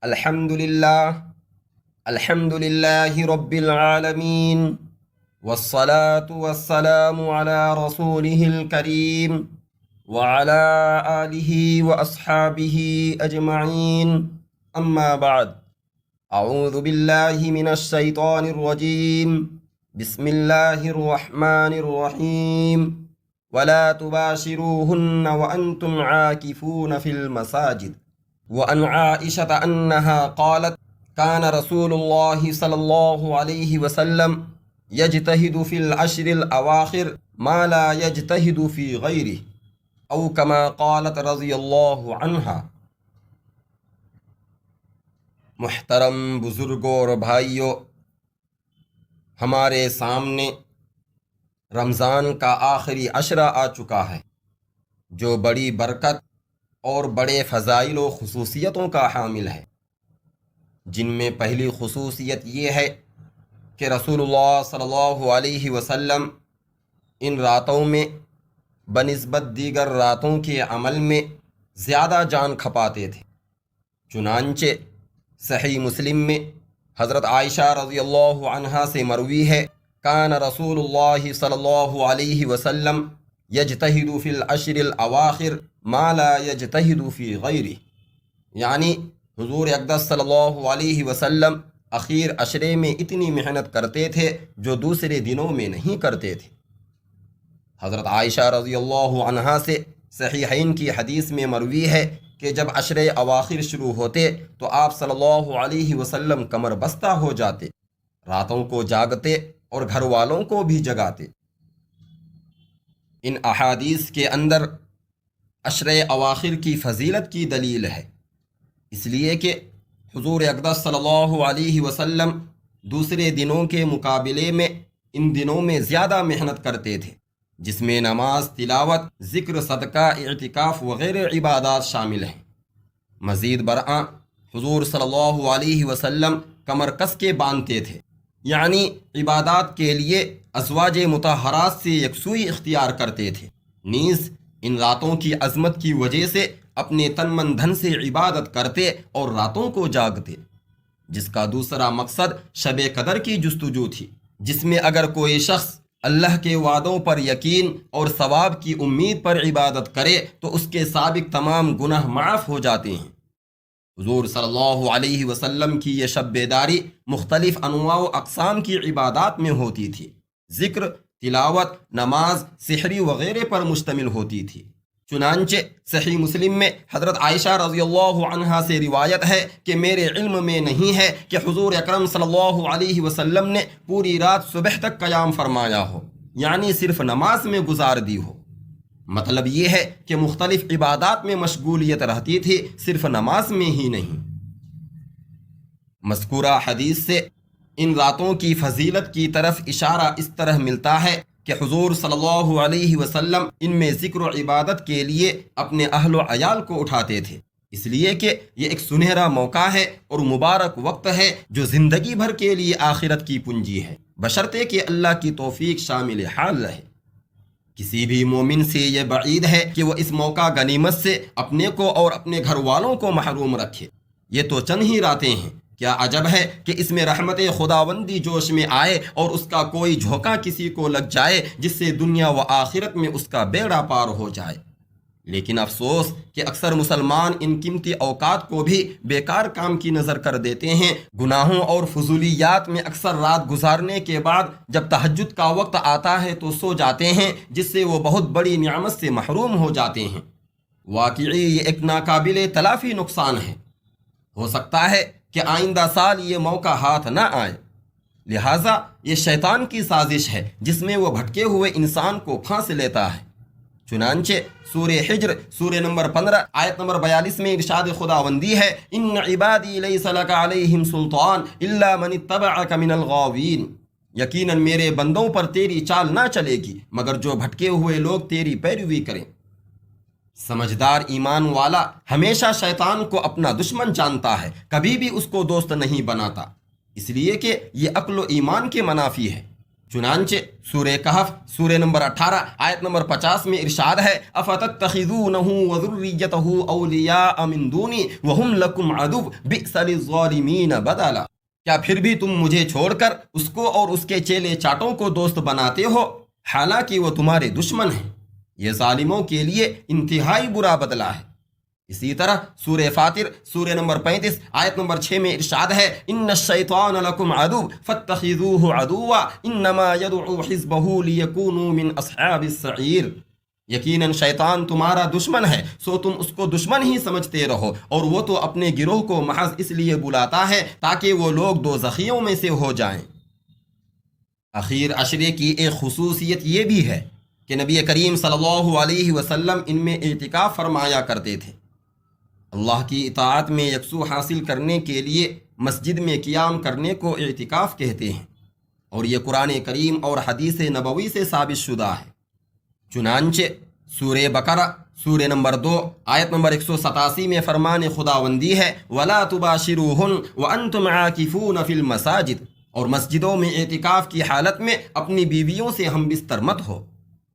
الحمد للہ رب العالمین والصلاة والسلام علی رسولہ الکریم وعلی آلہ واصحابہ اجمعین اما بعد اعوذ باللہ من الشیطان الرجیم بسم اللہ الرحمن الرحیم ولا تباشروہن وانتم عاکفون فی المساجد وعن عائشة انہا قالت كان رسول الله صلى الله عليه وسلم يجتهد في العشر الأواخر ما لا يجتهد في غيره أو كما قالت رضی اللہ عنہا۔ محترم بزرگوں اور بھائیوں، ہمارے سامنے رمضان کا آخری عشرہ آ چکا ہے جو بڑی برکت اور بڑے فضائل و خصوصیتوں کا حامل ہے، جن میں پہلی خصوصیت یہ ہے کہ رسول اللہ صلی اللہ علیہ وسلم ان راتوں میں بنسبت دیگر راتوں کے عمل میں زیادہ جان کھپاتے تھے۔ چنانچہ صحیح مسلم میں حضرت عائشہ رضی اللہ عنہا سے مروی ہے کان رسول اللہ صلی اللہ علیہ وسلم یجتہد فی العشر الاواخر ما لا یجتہد فی غیرہ، یعنی حضور اقدس صلی اللہ علیہ وسلم اخیر عشرے میں اتنی محنت کرتے تھے جو دوسرے دنوں میں نہیں کرتے تھے۔ حضرت عائشہ رضی اللہ عنہا سے صحیحین کی حدیث میں مروی ہے کہ جب عشرے اواخر شروع ہوتے تو آپ صلی اللہ علیہ وسلم کمر بستہ ہو جاتے، راتوں کو جاگتے اور گھر والوں کو بھی جگاتے۔ ان احادیث کے اندر عشرے اواخر کی فضیلت کی دلیل ہے، اس لیے کہ حضور اقدس صلی اللہ علیہ وسلم دوسرے دنوں کے مقابلے میں ان دنوں میں زیادہ محنت کرتے تھے، جس میں نماز، تلاوت، ذکر، صدقہ، اعتکاف وغیرہ عبادات شامل ہیں۔ مزید برآں حضور صلی اللہ علیہ وسلم کمر کس کے باندھتے تھے، یعنی عبادات کے لیے ازواج مطہرات سے یکسوئی اختیار کرتے تھے، نیز ان راتوں کی عظمت کی وجہ سے اپنے تن من دھن سے عبادت کرتے اور راتوں کو جاگتے، جس کا دوسرا مقصد شب قدر کی جستجو تھی، جس میں اگر کوئی شخص اللہ کے وعدوں پر یقین اور ثواب کی امید پر عبادت کرے تو اس کے سابق تمام گناہ معاف ہو جاتے ہیں۔ حضور صلی اللہ علیہ وسلم کی یہ شب بیداری مختلف انواع و اقسام کی عبادات میں ہوتی تھی، ذکر، تلاوت، نماز، سحری وغیرہ پر مشتمل ہوتی تھی۔ چنانچہ صحیح مسلم میں حضرت عائشہ رضی اللہ عنہا سے روایت ہے کہ میرے علم میں نہیں ہے کہ حضور اکرم صلی اللہ علیہ وسلم نے پوری رات صبح تک قیام فرمایا ہو، یعنی صرف نماز میں گزار دی ہو۔ مطلب یہ ہے کہ مختلف عبادات میں مشغولیت رہتی تھی، صرف نماز میں ہی نہیں۔ مذکورہ حدیث سے ان راتوں کی فضیلت کی طرف اشارہ اس طرح ملتا ہے کہ حضور صلی اللہ علیہ وسلم ان میں ذکر و عبادت کے لیے اپنے اہل و عیال کو اٹھاتے تھے، اس لیے کہ یہ ایک سنہرا موقع ہے اور مبارک وقت ہے جو زندگی بھر کے لیے آخرت کی پونجی ہے، بشرطے کہ اللہ کی توفیق شامل حال رہے۔ کسی بھی مومن سے یہ بعید ہے کہ وہ اس موقع غنیمت سے اپنے کو اور اپنے گھر والوں کو محروم رکھے۔ یہ تو چند ہی راتیں ہیں، کیا عجب ہے کہ اس میں رحمت خداوندی جوش میں آئے اور اس کا کوئی جھونکا کسی کو لگ جائے جس سے دنیا و آخرت میں اس کا بیڑا پار ہو جائے۔ لیکن افسوس کہ اکثر مسلمان ان قیمتی اوقات کو بھی بیکار کام کی نظر کر دیتے ہیں، گناہوں اور فضولیات میں اکثر رات گزارنے کے بعد جب تہجد کا وقت آتا ہے تو سو جاتے ہیں، جس سے وہ بہت بڑی نعمت سے محروم ہو جاتے ہیں۔ واقعی یہ ایک ناقابل تلافی نقصان ہے، ہو سکتا ہے کہ آئندہ سال یہ موقع ہاتھ نہ آئے، لہٰذا یہ شیطان کی سازش ہے جس میں وہ بھٹکے ہوئے انسان کو پھانس لیتا ہے۔ چنانچہ سورہ حجر سورہ نمبر 15 آیت نمبر 42 میں ارشاد خداوندی ہے ان عبادی لیس لک علیہم سلطان الا من اتبعک من الغاوین، یقیناً میرے بندوں پر تیری چال نہ چلے گی مگر جو بھٹکے ہوئے لوگ تیری پیروی کریں۔ سمجھدار ایمان والا ہمیشہ شیطان کو اپنا دشمن جانتا ہے، کبھی بھی اس کو دوست نہیں بناتا، اس لیے کہ یہ عقل و ایمان کے منافی ہے۔ چنانچہ سورہ کہف سورہ نمبر 18 آیت نمبر 50 میں ارشاد ہے افتتخذونہ وذریتہ اولیاء من دونی وہم لکم عدو بئس للظالمین بدلا، کیا پھر بھی تم مجھے چھوڑ کر اس کو اور اس کے چیلے چاٹوں کو دوست بناتے ہو حالانکہ وہ تمہارے دشمن ہیں؟ یہ ظالموں کے لیے انتہائی برا بدلہ ہے۔ اسی طرح سورہ فاطر سورہ نمبر 35 آیت نمبر 6 میں ارشاد ہے ان الشیطان لکم عدو فاتخذوہ عدوا انما یدعو حزبہ لیکونوا من اصحاب السعیر، یقیناً شیطان تمہارا دشمن ہے سو تم اس کو دشمن ہی سمجھتے رہو، اور وہ تو اپنے گروہ کو محض اس لیے بلاتا ہے تاکہ وہ لوگ دوزخیوں میں سے ہو جائیں۔ اخیر عشرے کی ایک خصوصیت یہ بھی ہے کہ نبی کریم صلی اللہ علیہ وسلم ان میں اعتکاف فرمایا کرتے تھے۔ اللہ کی اطاعت میں یکسو حاصل کرنے کے لیے مسجد میں قیام کرنے کو اعتکاف کہتے ہیں، اور یہ قرآن کریم اور حدیث نبوی سے ثابت شدہ ہے۔ چنانچہ سورہ بقرہ سورہ نمبر 2 آیت نمبر 187 میں فرمان خداوندی ہے وَلَا تُبَاشِرُوهُنَّ وَأَنْتُمْ عَاكِفُونَ فِي الْمَسَاجِدِ، اور مسجدوں میں اعتکاف کی حالت میں اپنی بیویوں سے ہم بستر مت ہو۔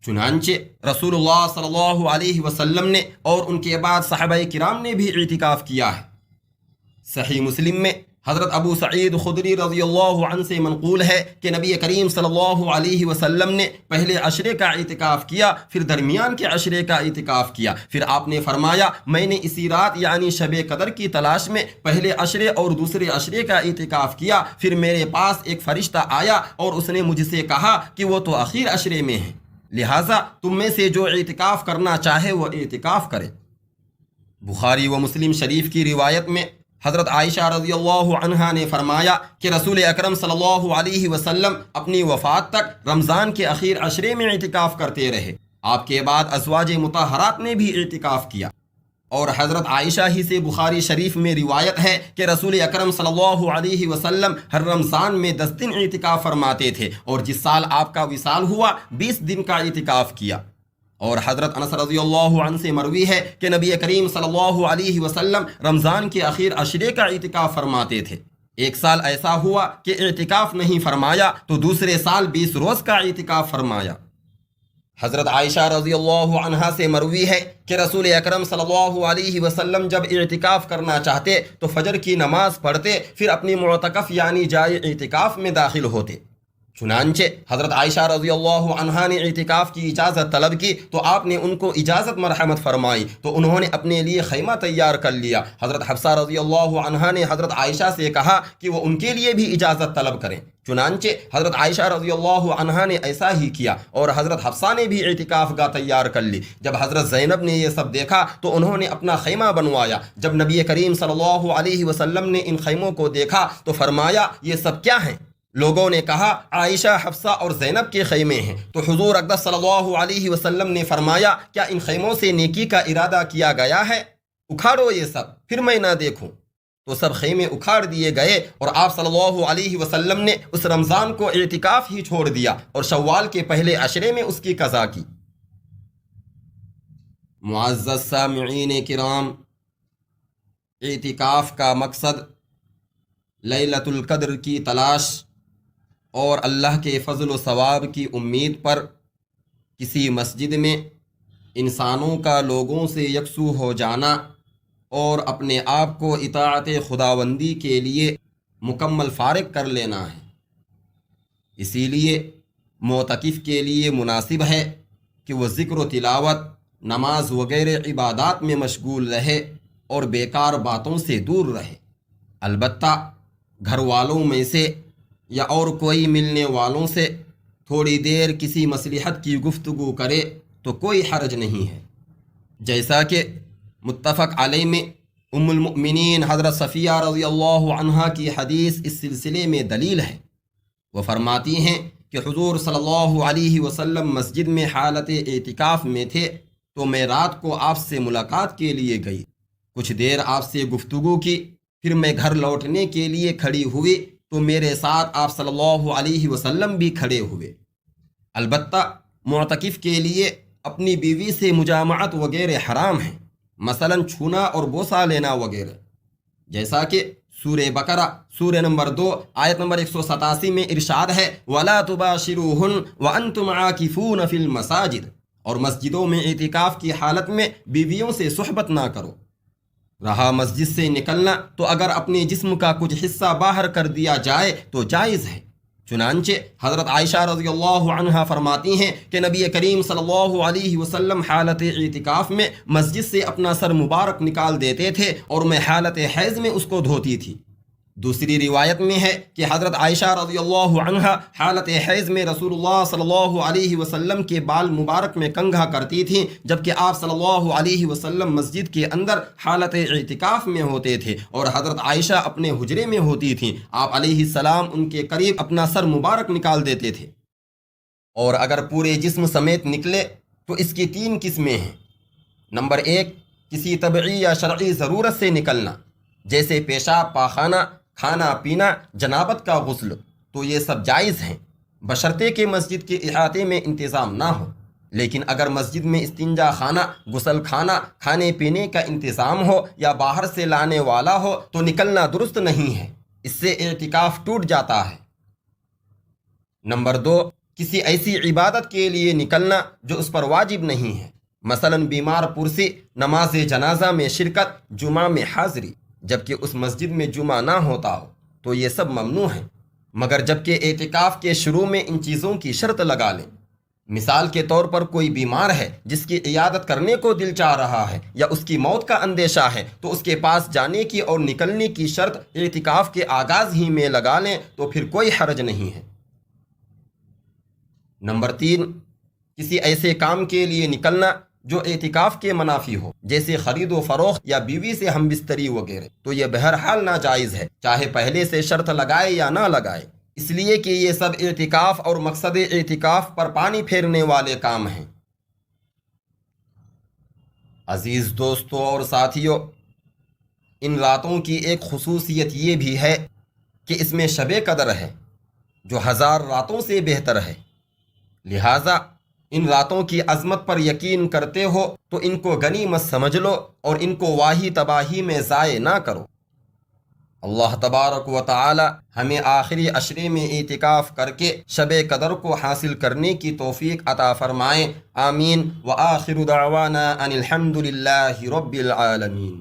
چنانچہ رسول اللہ صلی اللہ علیہ وسلم نے اور ان کے بعد صحابہ کرام نے بھی اعتکاف کیا ہے۔ صحیح مسلم میں حضرت ابو سعید خدری رضی اللہ عنہ سے منقول ہے کہ نبی کریم صلی اللہ علیہ وسلم نے پہلے عشرے کا اعتکاف کیا، پھر درمیان کے عشرے کا اعتکاف کیا، پھر آپ نے فرمایا میں نے اسی رات یعنی شب قدر کی تلاش میں پہلے عشرے اور دوسرے عشرے کا اعتکاف کیا، پھر میرے پاس ایک فرشتہ آیا اور اس نے مجھ سے کہا کہ وہ تو اخیر عشرے میں ہے، لہٰذا تم میں سے جو اعتکاف کرنا چاہے وہ اعتکاف کرے۔ بخاری و مسلم شریف کی روایت میں حضرت عائشہ رضی اللہ عنہا نے فرمایا کہ رسول اکرم صلی اللہ علیہ وسلم اپنی وفات تک رمضان کے اخیر عشرے میں اعتکاف کرتے رہے، آپ کے بعد ازواج مطہرات نے بھی اعتکاف کیا، اور حضرت عائشہ ہی سے بخاری شریف میں روایت ہے کہ رسول اکرم صلی اللہ علیہ وسلم ہر رمضان میں 10 دن اعتکاف فرماتے تھے، اور جس سال آپ کا وصال ہوا 20 دن کا اعتکاف کیا۔ اور حضرت انس رضی اللہ عنہ سے مروی ہے کہ نبی کریم صلی اللہ علیہ وسلم رمضان کے اخیر عشرے کا اعتکاف فرماتے تھے۔ ایک سال ایسا ہوا کہ اعتکاف نہیں فرمایا تو دوسرے سال 20 روز کا اعتکاف فرمایا۔ حضرت عائشہ رضی اللہ عنہا سے مروی ہے کہ رسول اکرم صلی اللہ علیہ وسلم جب اعتکاف کرنا چاہتے تو فجر کی نماز پڑھتے، پھر اپنی معتکف یعنی جائے اعتکاف میں داخل ہوتے۔ چنانچہ حضرت عائشہ رضی اللہ عنہا نے اعتکاف کی اجازت طلب کی تو آپ نے ان کو اجازت مرحمت فرمائی، تو انہوں نے اپنے لیے خیمہ تیار کر لیا۔ حضرت حفصہ رضی اللہ عنہا نے حضرت عائشہ سے کہا کہ وہ ان کے لیے بھی اجازت طلب کریں، چنانچہ حضرت عائشہ رضی اللہ عنہا نے ایسا ہی کیا، اور حضرت حفصہ نے بھی اعتکاف گاہ تیار کر لی۔ جب حضرت زینب نے یہ سب دیکھا تو انہوں نے اپنا خیمہ بنوایا۔ جب نبی کریم صلی اللہ علیہ وسلم نے ان خیموں کو دیکھا تو فرمایا یہ سب کیا ہیں؟ لوگوں نے کہا عائشہ، حفصہ اور زینب کے خیمے ہیں، تو حضور اقدس صلی اللہ علیہ وسلم نے فرمایا کیا ان خیموں سے نیکی کا ارادہ کیا گیا ہے؟ اکھاڑو یہ سب، پھر میں نہ دیکھوں۔ تو سب خیمے اکھاڑ دیے گئے، اور آپ صلی اللہ علیہ وسلم نے اس رمضان کو اعتکاف ہی چھوڑ دیا اور شوال کے پہلے عشرے میں اس کی قضا کی۔ معزز سامعین کرام، اعتکاف کا مقصد لیلۃ القدر کی تلاش اور اللہ کے فضل و ثواب کی امید پر کسی مسجد میں انسانوں کا لوگوں سے یکسو ہو جانا اور اپنے آپ کو اطاعت خداوندی کے لیے مکمل فارغ کر لینا ہے۔ اسی لیے معتکف کے لیے مناسب ہے کہ وہ ذکر و تلاوت، نماز وغیرہ عبادات میں مشغول رہے اور بیکار باتوں سے دور رہے۔ البتہ گھر والوں میں سے یا اور کوئی ملنے والوں سے تھوڑی دیر کسی مصلحت کی گفتگو کرے تو کوئی حرج نہیں ہے، جیسا کہ متفق علیہ میں ام المؤمنین حضرت صفیہ رضی اللہ عنہا کی حدیث اس سلسلے میں دلیل ہے۔ وہ فرماتی ہیں کہ حضور صلی اللہ علیہ وسلم مسجد میں حالت اعتکاف میں تھے تو میں رات کو آپ سے ملاقات کے لیے گئی، کچھ دیر آپ سے گفتگو کی، پھر میں گھر لوٹنے کے لیے کھڑی ہوئی تو میرے ساتھ آپ صلی اللہ علیہ وسلم بھی کھڑے ہوئے۔ البتہ معتکف کے لیے اپنی بیوی سے مجامعت وغیرہ حرام ہیں، مثلا چھونا اور بوسہ لینا وغیرہ، جیسا کہ سورہ بقرہ سورہ نمبر 2 آیت نمبر 187 میں ارشاد ہے وَلَا تُبَاشِرُوهُنَّ وَأَنْتُمْ عَاكِفُونَ فِي الْمَسَاجِدِ، اور مسجدوں میں اعتکاف کی حالت میں بیویوں سے صحبت نہ کرو۔ رہا مسجد سے نکلنا، تو اگر اپنے جسم کا کچھ حصہ باہر کر دیا جائے تو جائز ہے۔ چنانچہ حضرت عائشہ رضی اللہ عنہا فرماتی ہیں کہ نبی کریم صلی اللہ علیہ وسلم حالت اعتکاف میں مسجد سے اپنا سر مبارک نکال دیتے تھے اور میں حالت حیض میں اس کو دھوتی تھی۔ دوسری روایت میں ہے کہ حضرت عائشہ رضی اللہ عنہا حالت حیض میں رسول اللہ صلی اللہ علیہ وسلم کے بال مبارک میں کنگھا کرتی تھیں، جبکہ آپ صلی اللہ علیہ وسلم مسجد کے اندر حالت اعتکاف میں ہوتے تھے اور حضرت عائشہ اپنے حجرے میں ہوتی تھیں۔ آپ علیہ السلام ان کے قریب اپنا سر مبارک نکال دیتے تھے۔ اور اگر پورے جسم سمیت نکلے تو اس کی 3 قسمیں ہیں۔ نمبر 1، کسی طبعی یا شرعی ضرورت سے نکلنا، جیسے پیشاب، پاخانہ، کھانا پینا، جنابت کا غسل، تو یہ سب جائز ہیں بشرطے کہ مسجد کے احاطے میں انتظام نہ ہو۔ لیکن اگر مسجد میں استنجا خانہ، غسل خانہ، کھانے پینے کا انتظام ہو یا باہر سے لانے والا ہو تو نکلنا درست نہیں ہے، اس سے اعتکاف ٹوٹ جاتا ہے۔ نمبر 2، کسی ایسی عبادت کے لیے نکلنا جو اس پر واجب نہیں ہے، مثلا بیمار پرسی، نماز جنازہ میں شرکت، جمعہ میں حاضری، جبکہ اس مسجد میں جمعہ نہ ہوتا ہو تو یہ سب ممنوع ہیں، مگر جبکہ اعتکاف کے شروع میں ان چیزوں کی شرط لگا لیں۔ مثال کے طور پر کوئی بیمار ہے جس کی عیادت کرنے کو دل چاہ رہا ہے یا اس کی موت کا اندیشہ ہے، تو اس کے پاس جانے کی اور نکلنے کی شرط اعتکاف کے آغاز ہی میں لگا لیں تو پھر کوئی حرج نہیں ہے۔ نمبر 3، کسی ایسے کام کے لیے نکلنا جو اعتکاف کے منافی ہو، جیسے خرید و فروخت یا بیوی سے ہم بستری وغیرہ، تو یہ بہرحال ناجائز ہے، چاہے پہلے سے شرط لگائے یا نہ لگائے، اس لیے کہ یہ سب اعتکاف اور مقصد اعتکاف پر پانی پھیرنے والے کام ہیں۔ عزیز دوستوں اور ساتھیوں، ان راتوں کی ایک خصوصیت یہ بھی ہے کہ اس میں شب قدر ہے جو 1000 راتوں سے بہتر ہے، لہٰذا ان راتوں کی عظمت پر یقین کرتے ہو تو ان کو غنیمت سمجھ لو اور ان کو واہی تباہی میں ضائع نہ کرو۔ اللہ تبارک و تعالی ہمیں آخری عشرے میں اعتکاف کر کے شب قدر کو حاصل کرنے کی توفیق عطا فرمائیں، آمین۔ وآخر دعوانا ان الحمد للہ رب العالمین۔